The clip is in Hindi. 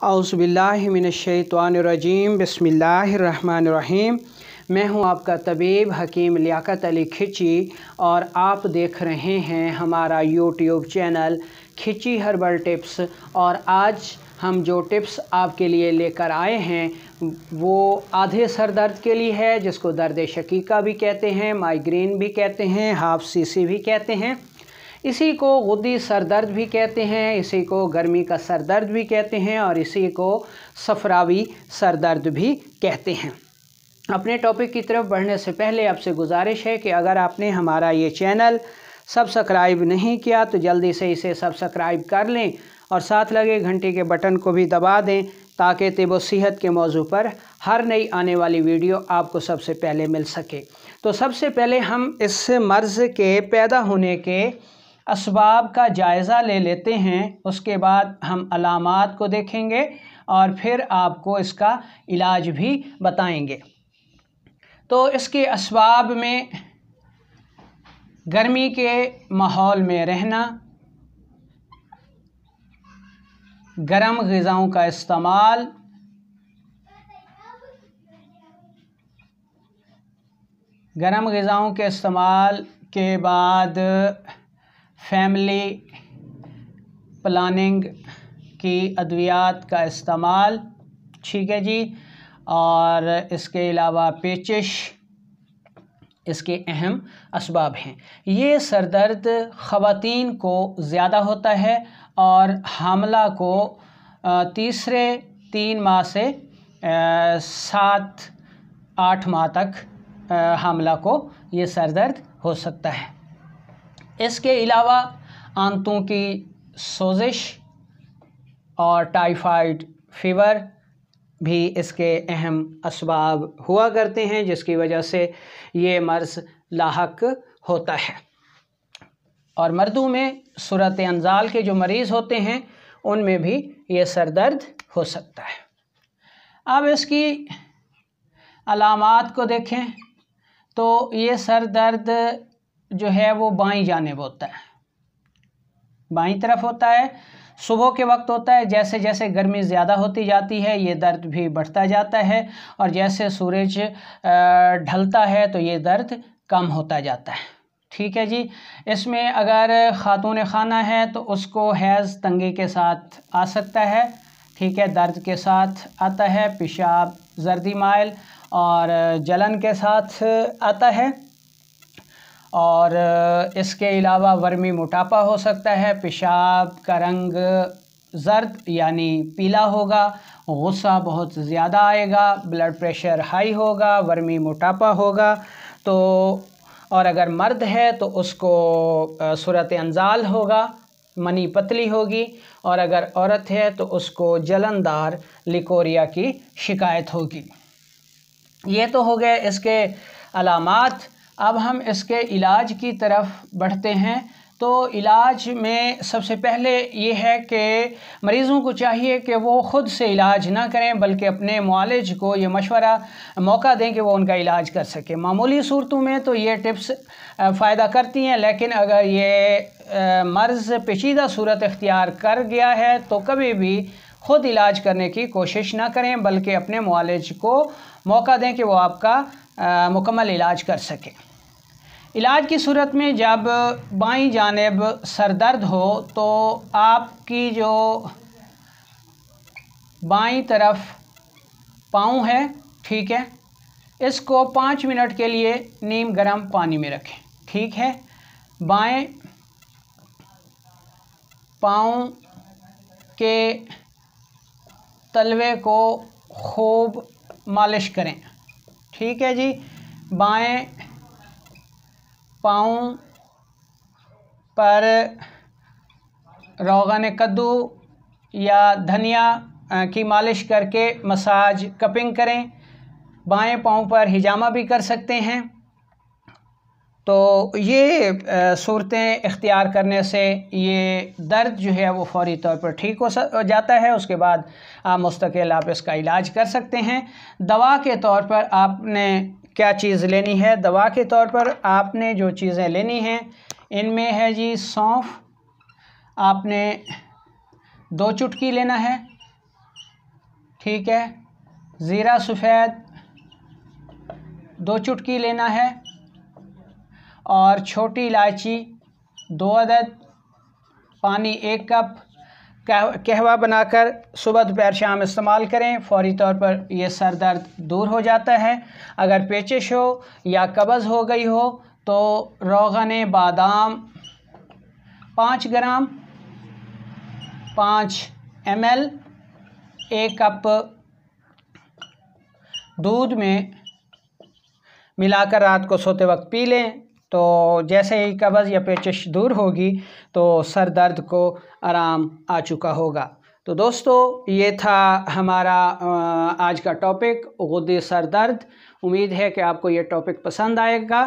औज़ुबिल्लाहिमिनश्शैतानिर्रजीम बिस्मिल्लाहिर्रहमानिर्रहीम। मैं हूं आपका तबीब हकीम लियाकत अली खिची और आप देख रहे हैं हमारा यूट्यूब चैनल खिची हर्बल टिप्स। और आज हम जो टिप्स आपके लिए लेकर आए हैं वो आधे सर दर्द के लिए है, जिसको दर्द शकीका भी कहते हैं, माइग्रेन भी कहते हैं, हाफ सीसी भी कहते हैं, इसी को गुद्दी सर दर्द भी कहते हैं, इसी को गर्मी का सर दर्द भी कहते हैं और इसी को सफरावी सर दर्द भी कहते हैं। अपने टॉपिक की तरफ बढ़ने से पहले आपसे गुजारिश है कि अगर आपने हमारा ये चैनल सब्सक्राइब नहीं किया तो जल्दी से इसे सब्सक्राइब कर लें और साथ लगे घंटी के बटन को भी दबा दें ताकि तिब सेहत के मौजू पर हर नई आने वाली वीडियो आपको सबसे पहले मिल सके। तो सबसे पहले हम इस मर्ज़ के पैदा होने के असबाब का जायज़ा ले लेते हैं, उसके बाद हम अलामात को देखेंगे और फिर आपको इसका इलाज भी बताएंगे। तो इसके असबाब में गर्मी के माहौल में रहना, गर्म ग़िज़ाओं का इस्तेमाल, गर्म ग़िज़ाओं के इस्तेमाल के बाद फैमिली प्लानिंग की अद्वियात का इस्तेमाल, ठीक है जी। और इसके अलावा पेचिश इसके अहम असबाब हैं। ये सर दर्द ख़वातीन को ज़्यादा होता है और हामला को तीसरे 3 माह से 7-8 माह तक हामला को ये सर दर्द हो सकता है। इसके अलावा आंतों की सोजिश और टाइफाइड फीवर भी इसके अहम असबाब हुआ करते हैं, जिसकी वजह से ये मर्ज़ लाहक होता है। और मर्दों में सूरत अंजाल के जो मरीज़ होते हैं उनमें भी ये सर दर्द हो सकता है। अब इसकी अलामात को देखें तो ये सर दर्द जो है वो बाईं जानिब होता है, बाईं तरफ होता है, सुबह के वक्त होता है। जैसे जैसे गर्मी ज़्यादा होती जाती है ये दर्द भी बढ़ता जाता है और जैसे सूरज ढलता है तो ये दर्द कम होता जाता है, ठीक है जी। इसमें अगर ख़ातून खाना है तो उसको हैज़ तंगी के साथ आ सकता है, ठीक है, दर्द के साथ आता है, पेशाब जर्दी माइल और जलन के साथ आता है। और इसके अलावा वर्मी मोटापा हो सकता है, पेशाब का रंग जर्द यानी पीला होगा, गुस्सा बहुत ज़्यादा आएगा, ब्लड प्रेशर हाई होगा, वर्मी मोटापा होगा। तो और अगर मर्द है तो उसको सूरत अंजाल होगा, मनी पतली होगी, और अगर औरत है तो उसको जलनदार लिकोरिया की शिकायत होगी। ये तो हो गए इसके अलामात। अब हम इसके इलाज की तरफ बढ़ते हैं। तो इलाज में सबसे पहले ये है कि मरीज़ों को चाहिए कि वो ख़ुद से इलाज ना करें बल्कि अपने मुआलिज को ये मशवरा मौका दें कि वो उनका इलाज कर सके। मामूली सूरतों में तो ये टिप्स फ़ायदा करती हैं, लेकिन अगर ये मर्ज़ पेचीदा सूरत इख्तियार कर गया है तो कभी भी ख़ुद इलाज करने की कोशिश ना करें बल्कि अपने मुआलिज को मौका दें कि वो आपका मुकम्मल इलाज कर सके। इलाज की सूरत में जब बाईं जानिब सर दर्द हो तो आपकी जो बाईं तरफ पाँव है, ठीक है, इसको 5 मिनट के लिए नीम गर्म पानी में रखें, ठीक है। बाएं पाँव के तलवे को खूब मालिश करें, ठीक है जी। बाएं पाँव पर रोगन कद्दू या धनिया की मालिश करके मसाज कपिंग करें। बाएं पाँव पर हिजामा भी कर सकते हैं। तो ये सूरतें इख्तियार करने से ये दर्द जो है वो फौरी तौर पर ठीक हो जाता है। उसके बाद आप मुस्तकिल आप इसका इलाज कर सकते हैं। दवा के तौर पर आपने क्या चीज़ लेनी है? दवा के तौर पर आपने जो चीज़ें लेनी हैं इनमें है जी सौंफ, आपने 2 चुटकी लेना है। ठीक है। ज़ीरा सफ़ेद 2 चुटकी लेना है और छोटी इलायची 2 अदद, पानी 1 कप। कहवा बनाकर सुबह दोपहर शाम इस्तेमाल करें, फौरी तौर पर ये सर दर्द दूर हो जाता है। अगर पेचिश हो या कब्ज़ हो गई हो तो रोगन बादाम 5 ग्राम 5 ml 1 कप दूध में मिलाकर रात को सोते वक्त पी लें, तो जैसे ही कब्ज़ या पेचिश दूर होगी तो सर दर्द को आराम आ चुका होगा। तो दोस्तों, ये था हमारा आज का टॉपिक, गुर्दे सर दर्द। उम्मीद है कि आपको ये टॉपिक पसंद आएगा।